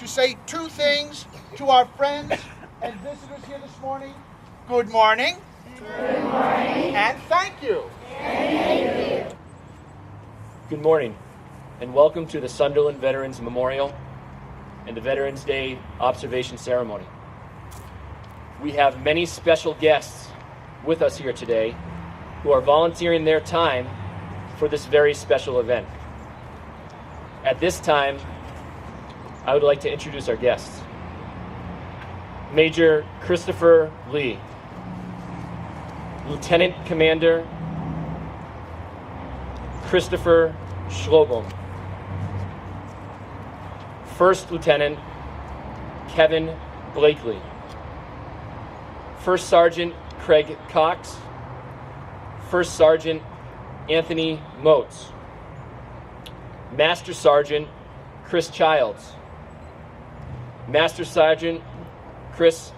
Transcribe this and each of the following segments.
to say two things to our friends and visitors here this morning. Good morning. Good morning. And thank you. Thank you. Good morning, and welcome to the Sunderland Veterans Memorial and the Veterans Day Observation Ceremony. We have many special guests with us here today who are volunteering their time for this very special event. At this time, I would like to introduce our guests. Major Christopher Lee, Lieutenant Commander Christopher Schlobom, First Lieutenant Kevin Blakely, First Sergeant Craig Cox, First Sergeant Anthony Motes, Master Sergeant Chris Childs, Master Sergeant Chris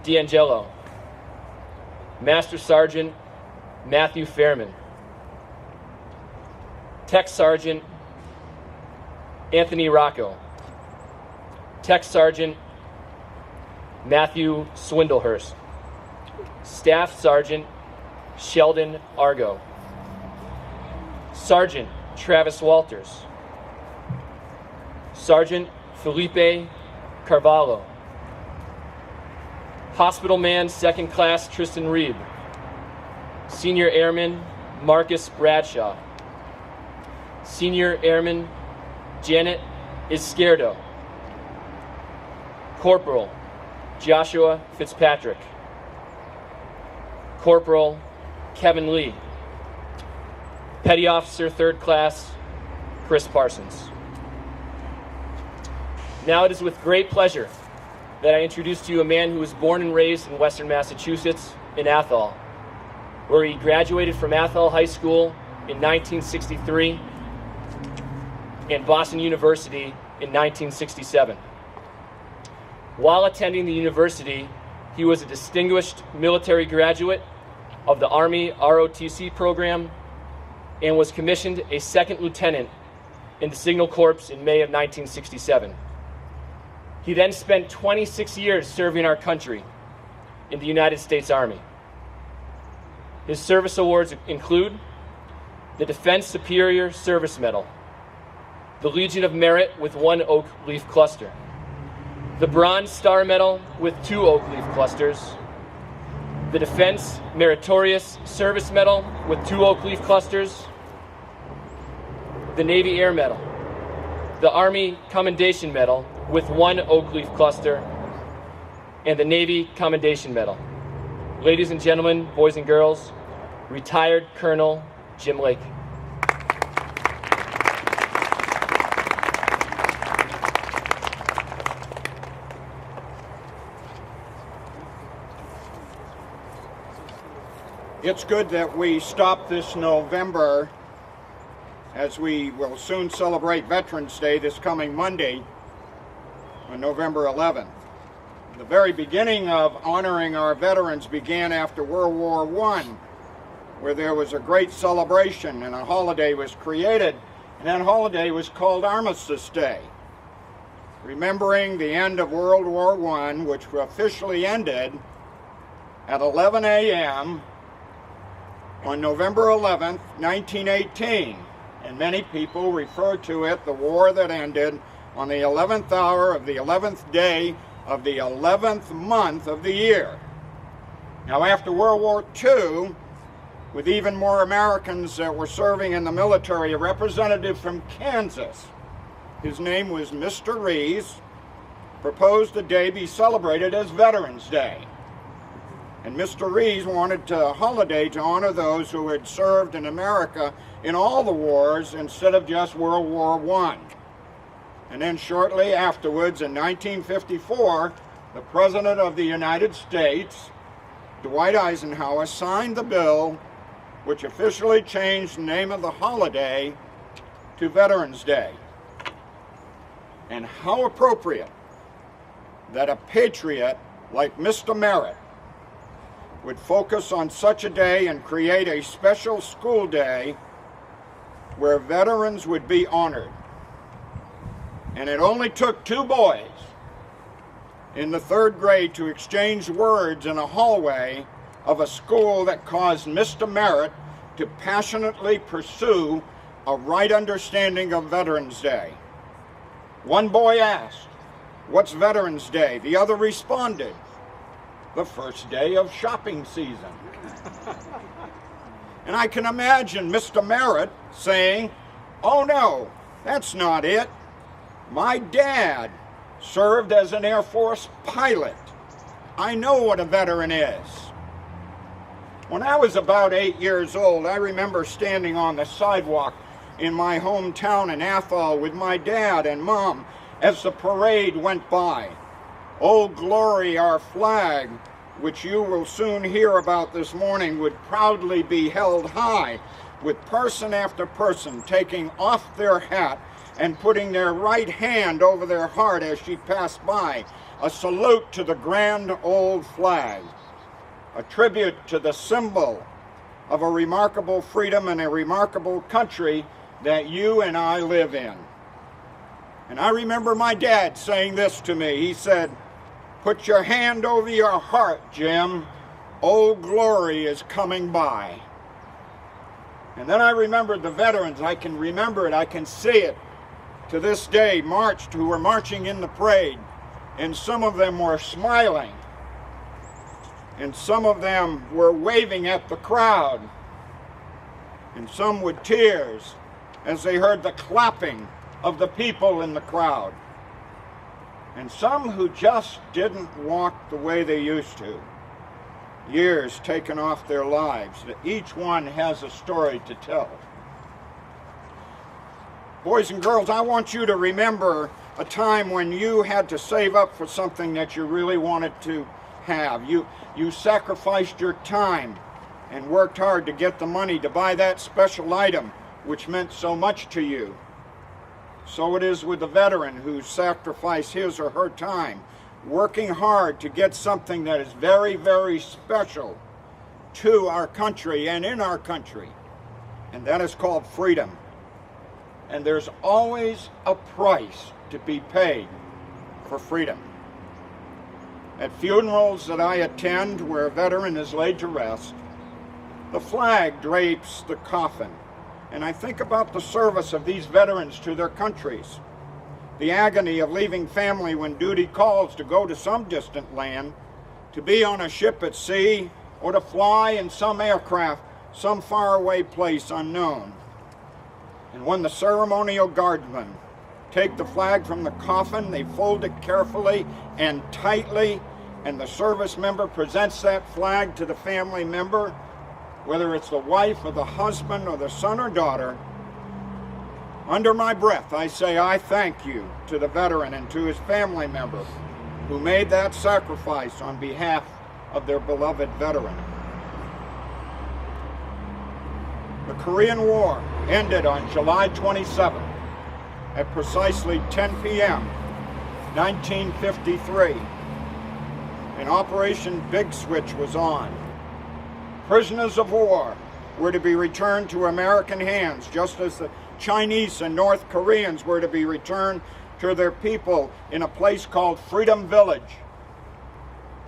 D'Angelo, Master Sergeant Matthew Fairman, Tech Sergeant Anthony Rocco, Tech Sergeant Matthew Swindlehurst, Staff Sergeant Sheldon Argo, Sergeant Travis Walters, Sergeant Felipe Carvalho, Hospital Man Second Class Tristan Reeb, Senior Airman Marcus Bradshaw, Senior Airman Janet Izquierdo, Corporal Joshua Fitzpatrick, Corporal Kevin Lee, Petty Officer Third Class Chris Parsons. Now it is with great pleasure that I introduce to you a man who was born and raised in Western Massachusetts in Athol, where he graduated from Athol High School in 1963 and Boston University in 1967. While attending the university, he was a distinguished military graduate of the Army ROTC program and was commissioned a second lieutenant in the Signal Corps in May of 1967. He then spent 26 years serving our country in the United States Army. His service awards include the Defense Superior Service Medal, the Legion of Merit with 1 oak leaf cluster, the Bronze Star Medal with 2 oak leaf clusters, the Defense Meritorious Service Medal with 2 oak leaf clusters, the Navy Air Medal, the Army Commendation Medal with 1 oak leaf cluster, and the Navy Commendation Medal. Ladies and gentlemen, boys and girls, retired Colonel Jim Lake. It's good that we stop this November, as we will soon celebrate Veterans Day this coming Monday on November 11th. The very beginning of honoring our veterans began after World War I, where there was a great celebration and a holiday was created, and that holiday was called Armistice Day, remembering the end of World War I, which officially ended at 11 a.m. on November 11th, 1918, and many people refer to it, the war that ended on the 11th hour of the 11th day of the 11th month of the year. Now, after World War II, with even more Americans that were serving in the military, a representative from Kansas, his name was Mr. Rees, proposed the day be celebrated as Veterans Day. And Mr. Rees wanted a holiday to honor those who had served in America in all the wars instead of just World War I. And then shortly afterwards, in 1954, the President of the United States, Dwight Eisenhower, signed the bill which officially changed the name of the holiday to Veterans Day. And how appropriate that a patriot like Mr. Merritt would focus on such a day and create a special school day where veterans would be honored. And it only took 2 boys in the 3rd grade to exchange words in a hallway of a school that caused Mr. Merritt to passionately pursue a right understanding of Veterans Day. One boy asked, "What's Veterans Day?" The other responded, "The first day of shopping season." And I can imagine Mr. Merritt saying, "Oh no, that's not it. My dad served as an Air Force pilot. I know what a veteran is." When I was about 8 years old, I remember standing on the sidewalk in my hometown in Athol with my dad and mom as the parade went by. Old Glory, our flag, which you will soon hear about this morning, would proudly be held high, with person after person taking off their hat and putting their right hand over their heart as she passed by, a salute to the grand old flag, a tribute to the symbol of a remarkable freedom and a remarkable country that you and I live in. And I remember my dad saying this to me. He said, "Put your hand over your heart, Jim. Old Glory is coming by." And then I remembered the veterans. I can remember it. I can see it to this day, who were marching in the parade. And some of them were smiling. And some of them were waving at the crowd. And some with tears as they heard the clapping of the people in the crowd. And some who just didn't walk the way they used to. Years taken off their lives, that each one has a story to tell. Boys and girls, I want you to remember a time when you had to save up for something that you really wanted to have. You sacrificed your time and worked hard to get the money to buy that special item which meant so much to you. So it is with the veteran who sacrificed his or her time, working hard to get something that is very, very special to our country and in our country. And that is called freedom. And there's always a price to be paid for freedom. At funerals that I attend where a veteran is laid to rest, the flag drapes the coffin. And I think about the service of these veterans to their countries, the agony of leaving family when duty calls to go to some distant land, to be on a ship at sea, or to fly in some aircraft, some faraway place unknown. And when the ceremonial guardsmen take the flag from the coffin, they fold it carefully and tightly, and the service member presents that flag to the family member, whether it's the wife or the husband or the son or daughter. Under my breath, I say, I thank you to the veteran and to his family member who made that sacrifice on behalf of their beloved veteran. The Korean War ended on July 27th at precisely 10 p.m., 1953, and Operation Big Switch was on. Prisoners of war were to be returned to American hands, just as the Chinese and North Koreans were to be returned to their people in a place called Freedom Village.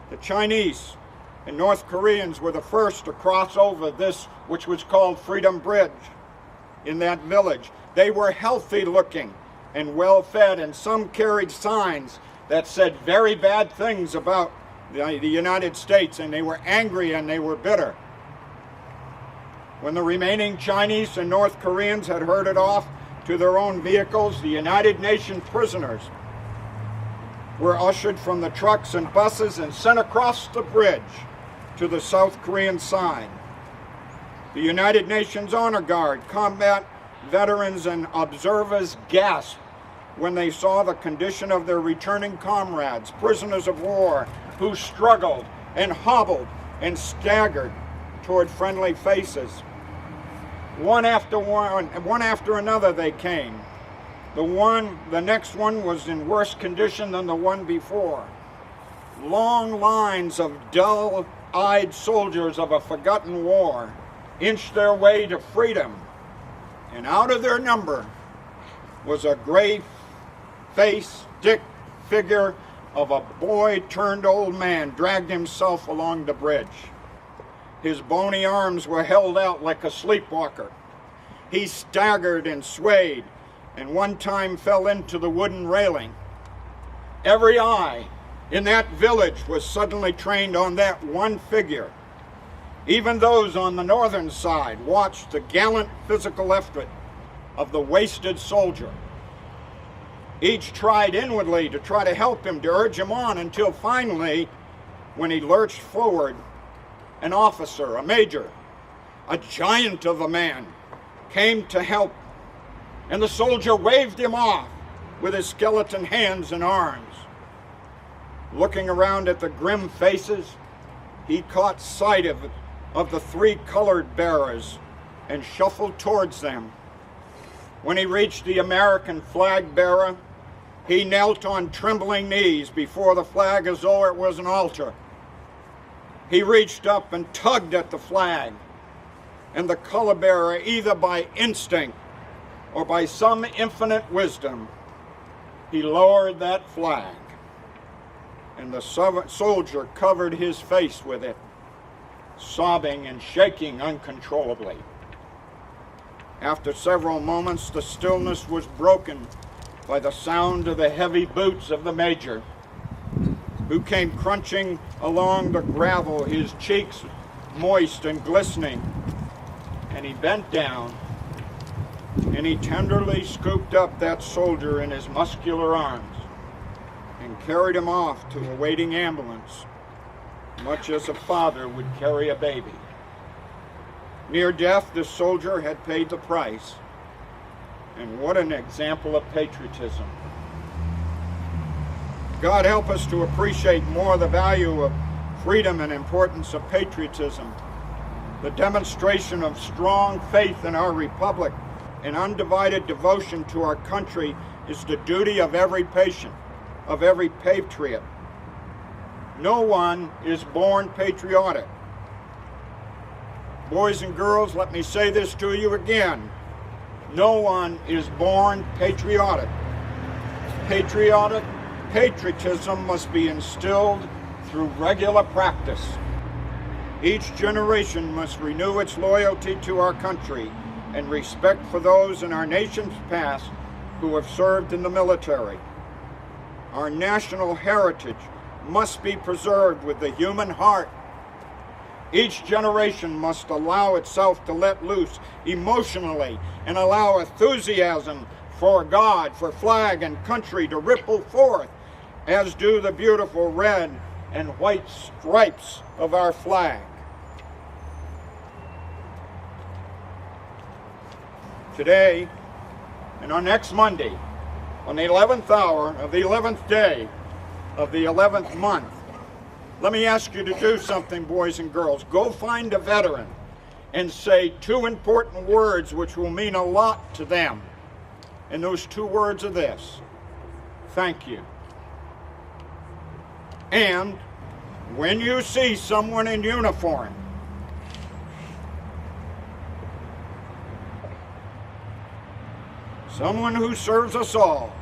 The Chinese and North Koreans were the first to cross over this, which was called Freedom Bridge, in that village. They were healthy looking and well fed, and some carried signs that said very bad things about the United States, and they were angry and they were bitter. When the remaining Chinese and North Koreans had herded off to their own vehicles, the United Nations prisoners were ushered from the trucks and buses and sent across the bridge to the South Korean side. The United Nations Honor Guard, combat veterans and observers gasped when they saw the condition of their returning comrades, prisoners of war, who struggled and hobbled and staggered toward friendly faces. One after another they came. The next one was in worse condition than the one before. Long lines of dull-eyed soldiers of a forgotten war inched their way to freedom, and out of their number was a gray-faced, thick figure of a boy-turned-old man dragged himself along the bridge. His bony arms were held out like a sleepwalker. He staggered and swayed, and one time fell into the wooden railing. Every eye in that village was suddenly trained on that one figure. Even those on the northern side watched the gallant physical effort of the wasted soldier. Each tried inwardly to try to help him, to urge him on, until finally, when he lurched forward, an officer, a major, a giant of a man, came to help, and the soldier waved him off with his skeleton hands and arms. Looking around at the grim faces, he caught sight of the three colored bearers and shuffled towards them. When he reached the American flag bearer, he knelt on trembling knees before the flag as though it was an altar. He reached up and tugged at the flag, and the color bearer, either by instinct or by some infinite wisdom, he lowered that flag, and the soldier covered his face with it, sobbing and shaking uncontrollably. After several moments, the stillness was broken by the sound of the heavy boots of the major, who came crunching along the gravel, his cheeks moist and glistening. And he bent down, and he tenderly scooped up that soldier in his muscular arms and carried him off to a waiting ambulance, much as a father would carry a baby. Near death, the soldier had paid the price. And what an example of patriotism. God help us to appreciate more the value of freedom and importance of patriotism, the demonstration of strong faith in our republic and undivided devotion to our country is the duty of every patient, of every patriot. No one is born patriotic. Boys and girls, let me say this to you again. No one is born patriotic. Patriotism must be instilled through regular practice. Each generation must renew its loyalty to our country and respect for those in our nation's past who have served in the military. Our national heritage must be preserved with the human heart. Each generation must allow itself to let loose emotionally and allow enthusiasm for God, for flag and country to ripple forth, as do the beautiful red and white stripes of our flag. Today, and on next Monday, on the 11th hour of the 11th day of the 11th month, let me ask you to do something, boys and girls. Go find a veteran and say two important words which will mean a lot to them. And those two words are this: thank you. And when you see someone in uniform, someone who serves us all,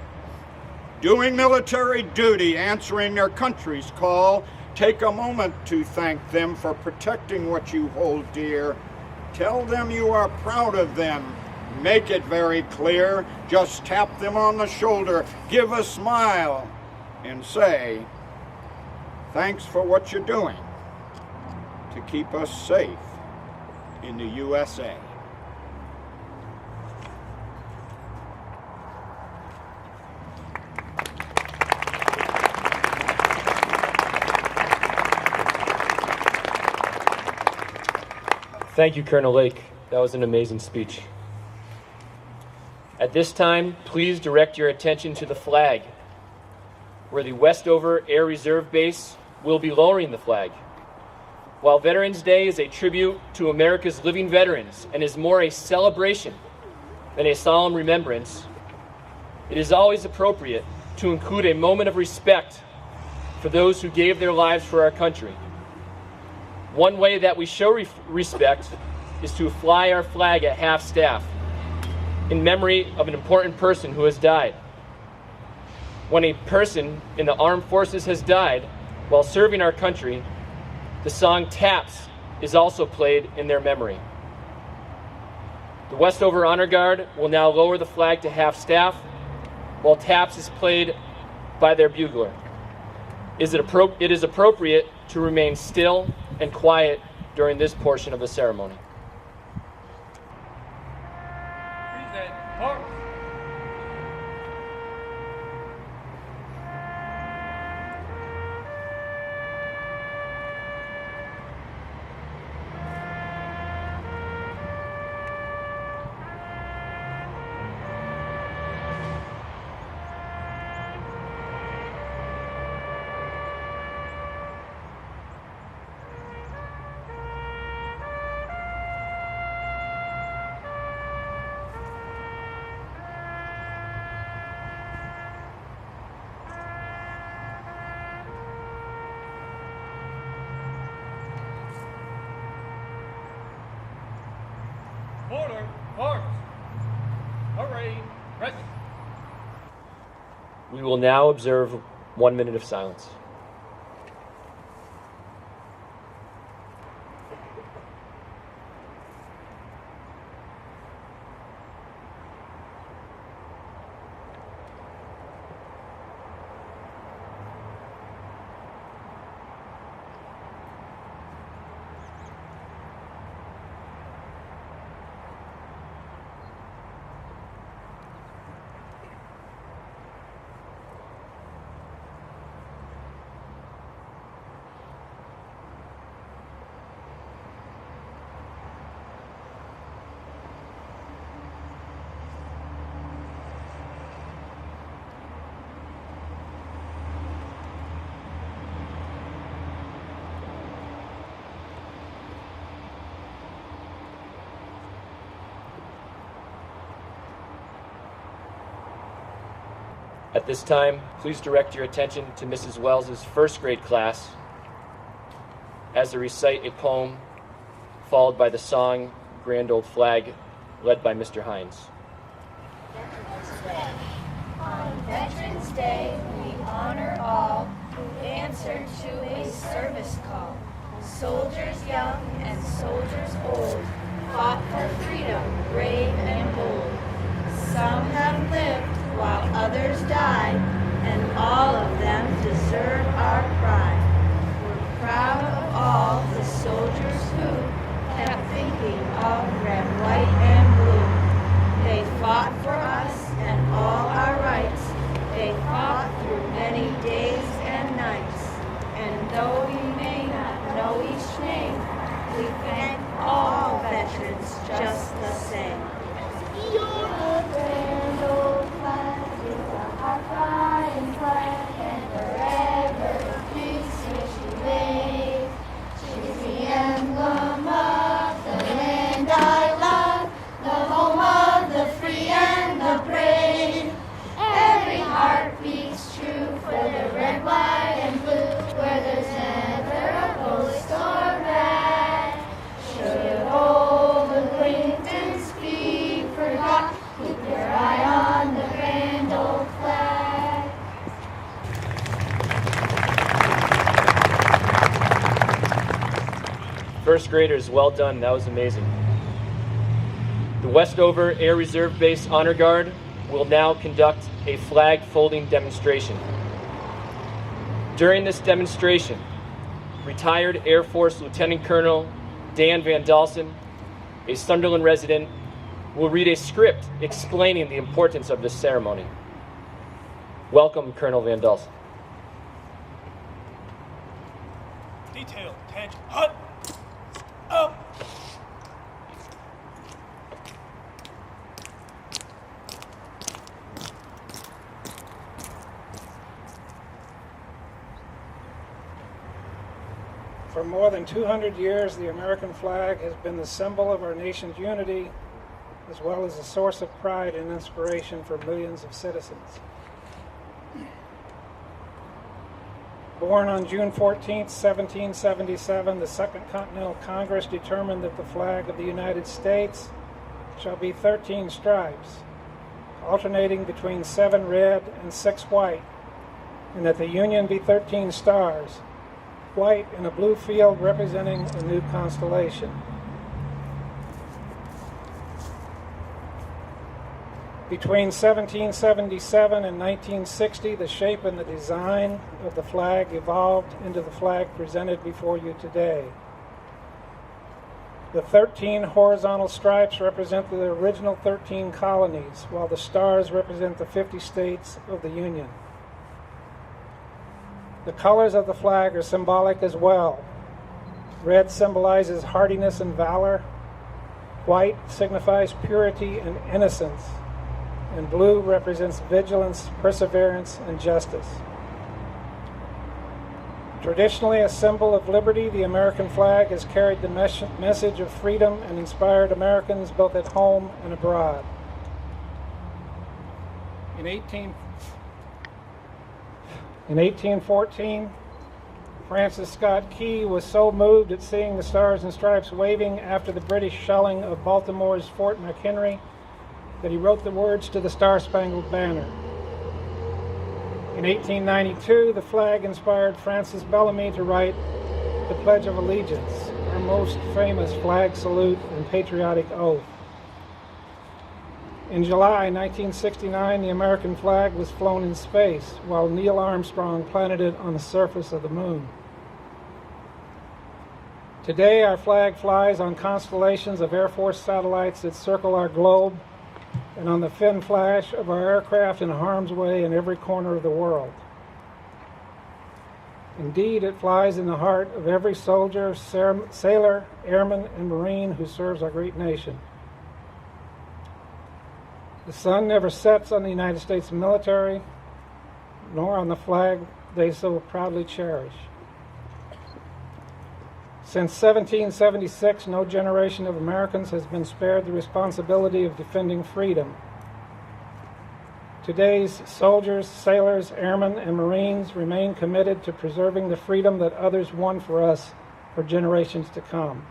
doing military duty, answering their country's call, take a moment to thank them for protecting what you hold dear. Tell them you are proud of them. Make it very clear. Just tap them on the shoulder, give a smile, and say, thanks for what you're doing to keep us safe in the USA. Thank you, Colonel Lake. That was an amazing speech. At this time, please direct your attention to the flag, where the Westover Air Reserve Base will be lowering the flag. While Veterans Day is a tribute to America's living veterans and is more a celebration than a solemn remembrance, it is always appropriate to include a moment of respect for those who gave their lives for our country. One way that we show respect is to fly our flag at half-staff in memory of an important person who has died. when a person in the armed forces has died while serving our country, the song Taps is also played in their memory. The Westover Honor Guard will now lower the flag to half-staff while Taps is played by their bugler. It is appropriate to remain still and quiet during this portion of the ceremony. Present, march. Order, march. Array, ready. We will now observe 1 minute of silence. At this time, please direct your attention to Mrs. Wells' first grade class as they recite a poem followed by the song Grand Old Flag, led by Mr. Hines. On Veterans Day, we honor all who answered to a service call. Soldiers young and soldiers old fought for freedom, brave and bold. Some have lived while others died, and all of them deserve our pride. We're proud of all the soldiers who kept thinking of red, white, and blue. They fought for us and all our rights. They fought through many days and nights. And though we may not know each name, we thank all veterans just the same. Your grand old flag is our flying flag, and forever peace which you wave. She's the emblem of the land I love, the home of the free and the brave. Every heart beats true for the red, white, and blue, where there's never a ghost or rat. Should old acquaintance be forgot, keep your eye on the grand old flag. First graders, well done. That was amazing. The Westover Air Reserve Base Honor Guard will now conduct a flag folding demonstration. During this demonstration, retired Air Force Lieutenant Colonel Dan Van Dalsen, a Sunderland resident, will read a script explaining the importance of this ceremony. Welcome, Colonel Van Dalsen. Detail, attention, hut, up. For more than 200 years, the American flag has been the symbol of our nation's unity, as well as a source of pride and inspiration for millions of citizens. Born on June 14, 1777, the Second Continental Congress determined that the flag of the United States shall be 13 stripes, alternating between 7 red and 6 white, and that the Union be 13 stars, white in a blue field representing a new constellation. Between 1777 and 1960, the shape and the design of the flag evolved into the flag presented before you today. The 13 horizontal stripes represent the original 13 colonies, while the stars represent the 50 states of the Union. The colors of the flag are symbolic as well. Red symbolizes hardiness and valor, white signifies purity and innocence, and blue represents vigilance, perseverance, and justice. Traditionally a symbol of liberty, the American flag has carried the message of freedom and inspired Americans both at home and abroad. In 1814, Francis Scott Key was so moved at seeing the Stars and Stripes waving after the British shelling of Baltimore's Fort McHenry that he wrote the words to the Star-Spangled Banner. In 1892, the flag inspired Francis Bellamy to write the Pledge of Allegiance, our most famous flag salute and patriotic oath. In July 1969, the American flag was flown in space while Neil Armstrong planted it on the surface of the moon. Today, our flag flies on constellations of Air Force satellites that circle our globe and on the fin flash of our aircraft in harm's way in every corner of the world. Indeed, it flies in the heart of every soldier, sailor, airman, and Marine who serves our great nation. The sun never sets on the United States military, nor on the flag they so proudly cherish. Since 1776, no generation of Americans has been spared the responsibility of defending freedom. Today's soldiers, sailors, airmen, and Marines remain committed to preserving the freedom that others won for us for generations to come.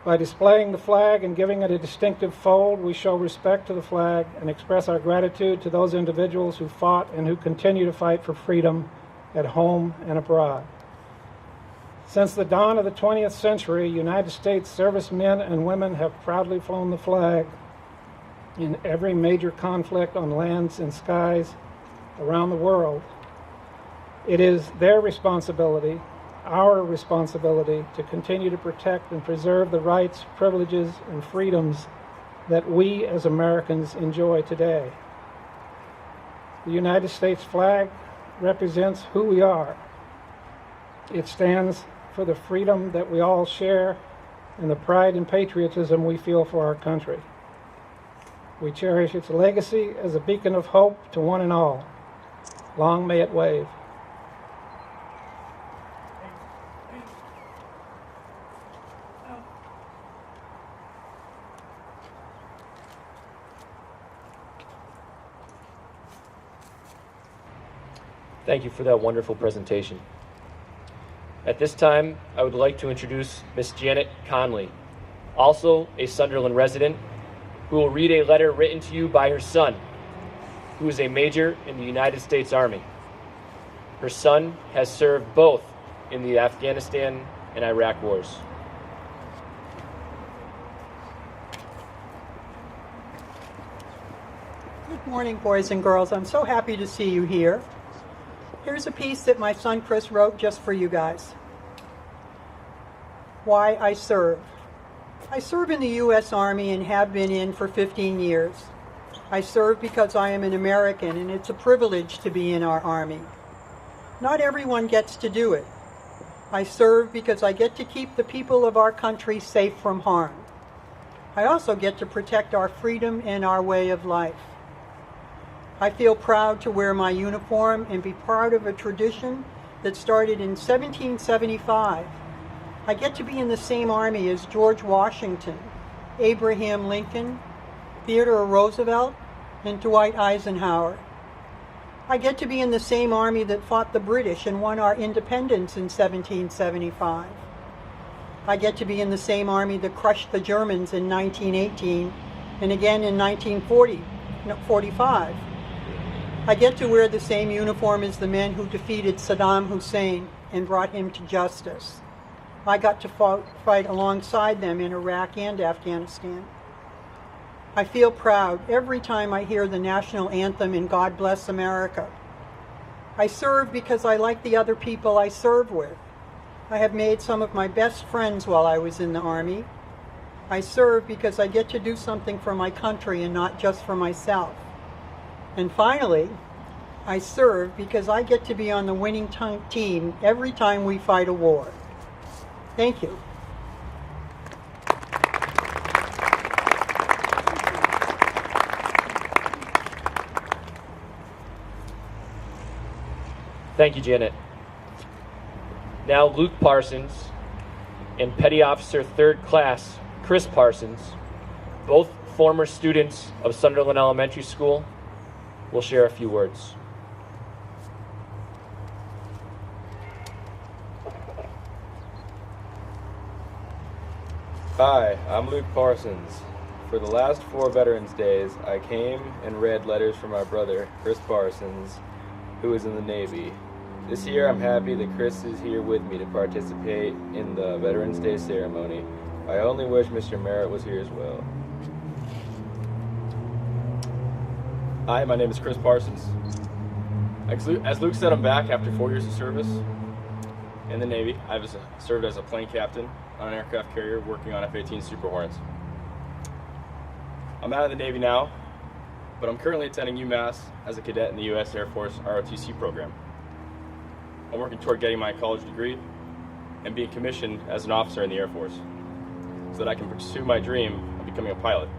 By displaying the flag and giving it a distinctive fold, we show respect to the flag and express our gratitude to those individuals who fought and who continue to fight for freedom at home and abroad. Since the dawn of the 20th century, United States servicemen and women have proudly flown the flag in every major conflict on lands and skies around the world. It is their responsibility, our responsibility, to continue to protect and preserve the rights, privileges, and freedoms that we as Americans enjoy today. The United States flag represents who we are. It stands for the freedom that we all share and the pride and patriotism we feel for our country. We cherish its legacy as a beacon of hope to one and all. Long may it wave. Thank you for that wonderful presentation. At this time, I would like to introduce Miss Janet Conley, also a Sunderland resident, who will read a letter written to you by her son, who is a major in the United States Army. Her son has served both in the Afghanistan and Iraq wars. Good morning, boys and girls. I'm so happy to see you here. Here's a piece that my son Chris wrote just for you guys. Why I serve. I serve in the U.S. Army and have been in for 15 years. I serve because I am an American and it's a privilege to be in our Army. Not everyone gets to do it. I serve because I get to keep the people of our country safe from harm. I also get to protect our freedom and our way of life. I feel proud to wear my uniform and be part of a tradition that started in 1775. I get to be in the same Army as George Washington, Abraham Lincoln, Theodore Roosevelt, and Dwight Eisenhower. I get to be in the same Army that fought the British and won our independence in 1775. I get to be in the same Army that crushed the Germans in 1918 and again in 1945. I get to wear the same uniform as the men who defeated Saddam Hussein and brought him to justice. I got to fight alongside them in Iraq and Afghanistan. I feel proud every time I hear the national anthem in God Bless America. I serve because I like the other people I serve with. I have made some of my best friends while I was in the Army. I serve because I get to do something for my country and not just for myself. And finally, I serve because I get to be on the winning team every time we fight a war. Thank you. Thank you, Janet. Now Luke Parsons and Petty Officer 3rd Class Chris Parsons, both former students of Sunderland Elementary School, will share a few words. Hi, I'm Luke Parsons. For the last 4 Veterans Days, I came and read letters from my brother, Chris Parsons, who is in the Navy. This year, I'm happy that Chris is here with me to participate in the Veterans Day ceremony. I only wish Mr. Merritt was here as well. Hi, my name is Chris Parsons. As Luke said, I'm back after 4 years of service in the Navy. I've served as a plane captain on an aircraft carrier working on F-18 Super Hornets. I'm out of the Navy now, but I'm currently attending UMass as a cadet in the U.S. Air Force ROTC program. I'm working toward getting my college degree and being commissioned as an officer in the Air Force so that I can pursue my dream of becoming a pilot.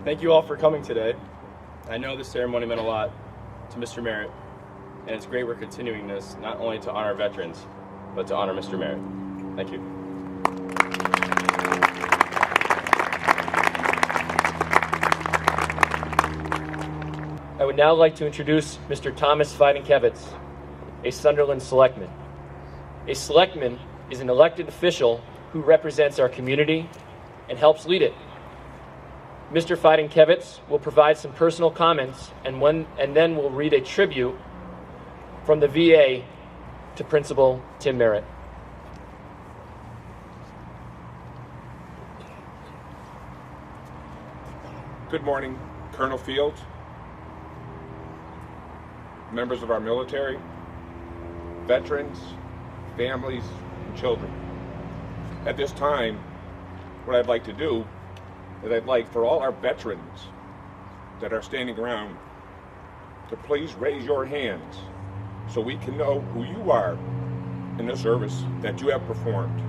Thank you all for coming today. I know this ceremony meant a lot to Mr. Merritt, and it's great we're continuing this not only to honor veterans, but to honor Mr. Merritt. Thank you. I would now like to introduce Mr. Thomas Feidenkevitz, a Sunderland selectman. A selectman is an elected official who represents our community and helps lead it. Mr. Feidenkevitz will provide some personal comments and then we'll read a tribute from the VA to Principal Tim Merritt. Good morning, Colonel Field, members of our military, veterans, families, and children. At this time, what I'd like to do is I'd like for all our veterans that are standing around to please raise your hands so we can know who you are in the service that you have performed.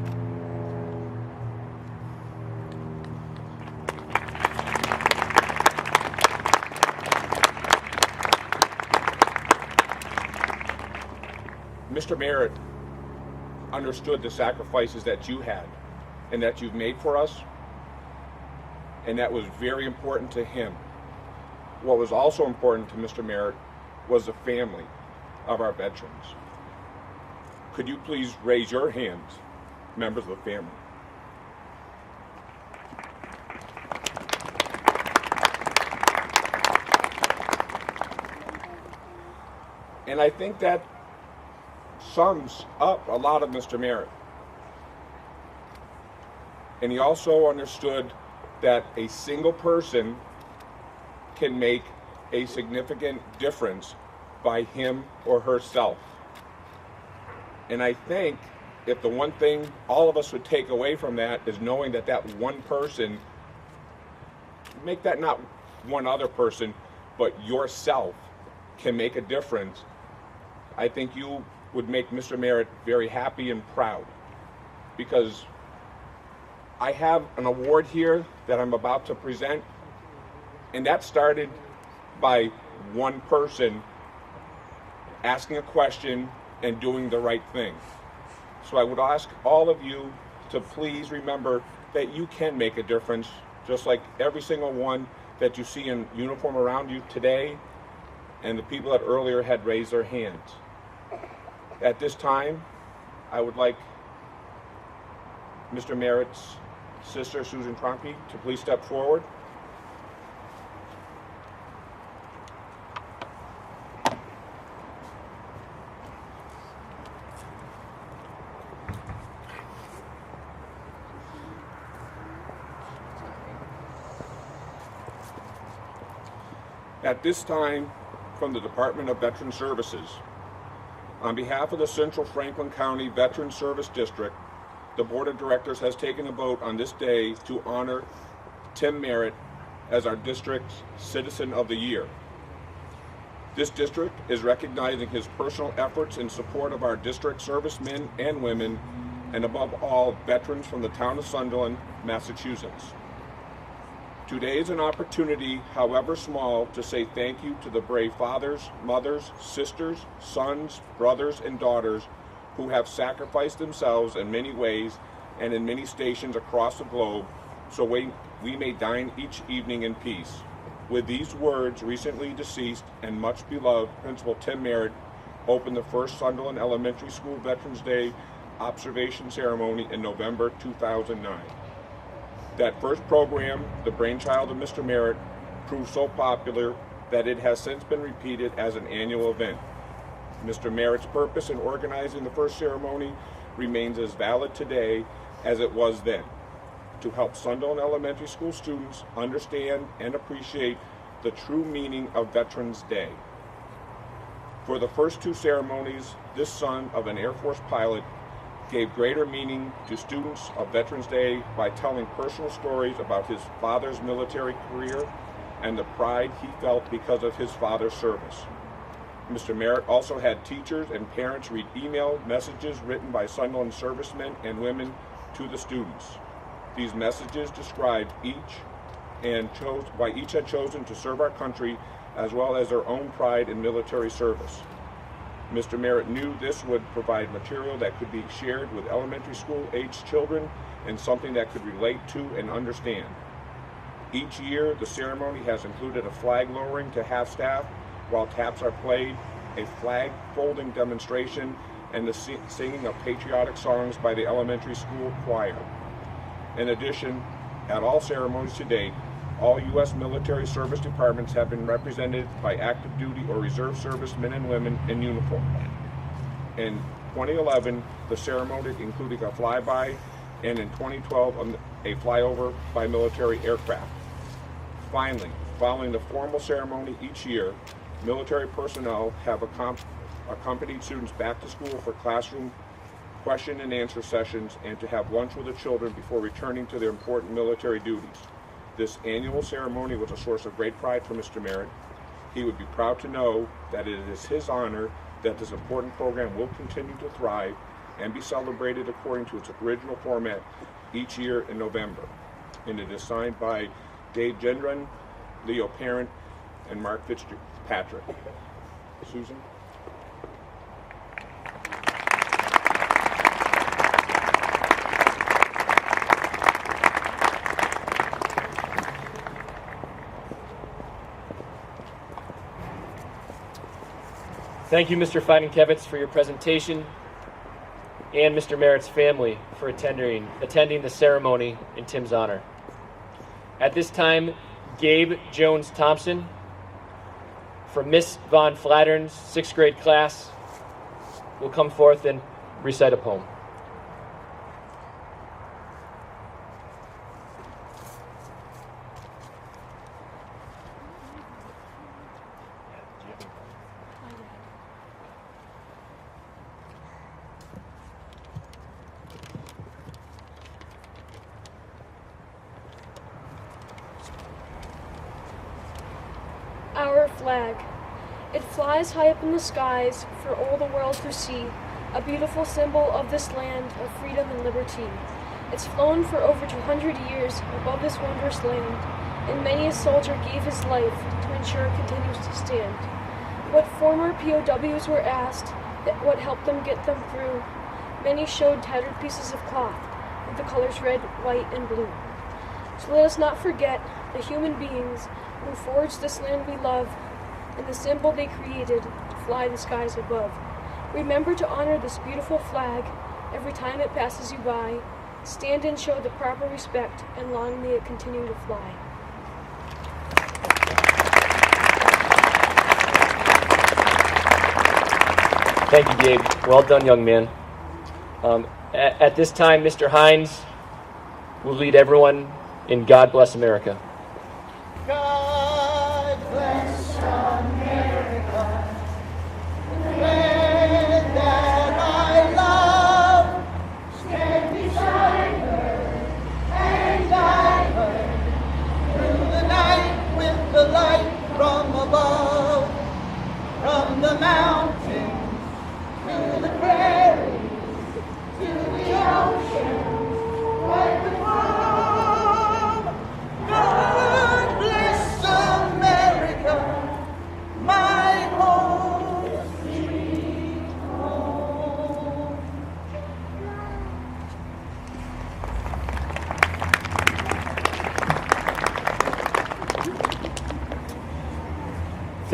Mr. Merritt understood the sacrifices that you had and that you've made for us, and that was very important to him. What was also important to Mr. Merritt was the family of our veterans. Could you please raise your hands, members of the family? And I think that sums up a lot of Mr. Merritt. And he also understood that a single person can make a significant difference by him or herself. And I think if the one thing all of us would take away from that is knowing that that one person, make that not one other person, but yourself can make a difference, I think you would make Mr. Merritt very happy and proud. Because I have an award here that I'm about to present, and that started by one person asking a question and doing the right thing. So I would ask all of you to please remember that you can make a difference, just like every single one that you see in uniform around you today and the people that earlier had raised their hands. At this time, I would like Mr. Merritt's sister, Susan Tronke, to please step forward. At this time, from the Department of Veteran Services, on behalf of the Central Franklin County Veteran Service District, the Board of Directors has taken a vote on this day to honor Tim Merritt as our district's Citizen of the Year. This district is recognizing his personal efforts in support of our district servicemen and women, and above all, veterans from the town of Sunderland, Massachusetts. Today is an opportunity, however small, to say thank you to the brave fathers, mothers, sisters, sons, brothers, and daughters who have sacrificed themselves in many ways and in many stations across the globe so we may dine each evening in peace. With these words, recently deceased and much beloved Principal Tim Merritt opened the first Sunderland Elementary School Veterans Day observation ceremony in November 2009. That first program, the brainchild of Mr. Merritt, proved so popular that it has since been repeated as an annual event. Mr. Merritt's purpose in organizing the first ceremony remains as valid today as it was then, to help Sunderland Elementary School students understand and appreciate the true meaning of Veterans Day. For the first two ceremonies, this son of an Air Force pilot gave greater meaning to students of Veterans Day by telling personal stories about his father's military career and the pride he felt because of his father's service. Mr. Merritt also had teachers and parents read email messages written by Sunderland servicemen and women to the students. These messages described why each had chosen to serve our country, as well as their own pride in military service. Mr. Merritt knew this would provide material that could be shared with elementary school aged children and something that could relate to and understand. Each year, the ceremony has included a flag lowering to half staff while taps are played, a flag folding demonstration, and the singing of patriotic songs by the elementary school choir. In addition, at all ceremonies to date, all U.S. military service departments have been represented by active duty or reserve servicemen and women in uniform. In 2011, the ceremony included a flyby, and in 2012, a flyover by military aircraft. Finally, following the formal ceremony each year, military personnel have accompanied students back to school for classroom question and answer sessions and to have lunch with the children before returning to their important military duties. This annual ceremony was a source of great pride for Mr. Merritt. He would be proud to know that it is his honor that this important program will continue to thrive and be celebrated according to its original format each year in November. And it is signed by Dave Gendron, Leo Parent, and Mark Fitzpatrick. Susan? Thank you, Mr. Feidenkevitz, for your presentation, and Mr. Merritt's family for attending the ceremony in Tim's honor. At this time, Gabe Jones-Thompson from Miss Von Flattern's 6th grade class will come forth and recite a poem. Our flag. It flies high up in the skies for all the world to see, a beautiful symbol of this land of freedom and liberty. It's flown for over 200 years above this wondrous land, and many a soldier gave his life to ensure it continues to stand. What former POWs were asked, what helped them get them through, many showed tattered pieces of cloth with the colors red, white, and blue. So let us not forget the human beings who forged this land we love and the symbol they created to fly the skies above. Remember to honor this beautiful flag every time it passes you by. Stand and show the proper respect, and long may it continue to fly. Thank you, Gabe. Well done, young man. At this time, Mr. Hines will lead everyone in God Bless America. God bless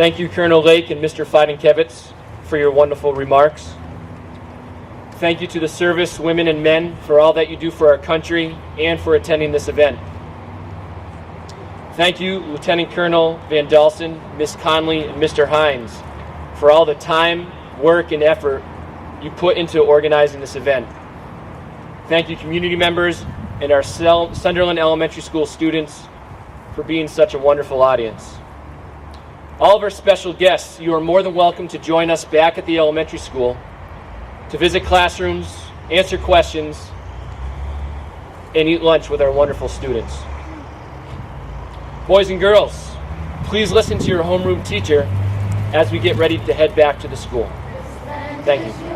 Thank you, Colonel Lake and Mr. Feidenkevitz, for your wonderful remarks. Thank you to the service women and men for all that you do for our country and for attending this event. Thank you, Lieutenant Colonel Van Dalsen, Ms. Conley, and Mr. Hines, for all the time, work, and effort you put into organizing this event. Thank you, community members and our Sunderland Elementary School students for being such a wonderful audience. All of our special guests, you are more than welcome to join us back at the elementary school to visit classrooms, answer questions, and eat lunch with our wonderful students. Boys and girls, please listen to your homeroom teacher as we get ready to head back to the school. Thank you.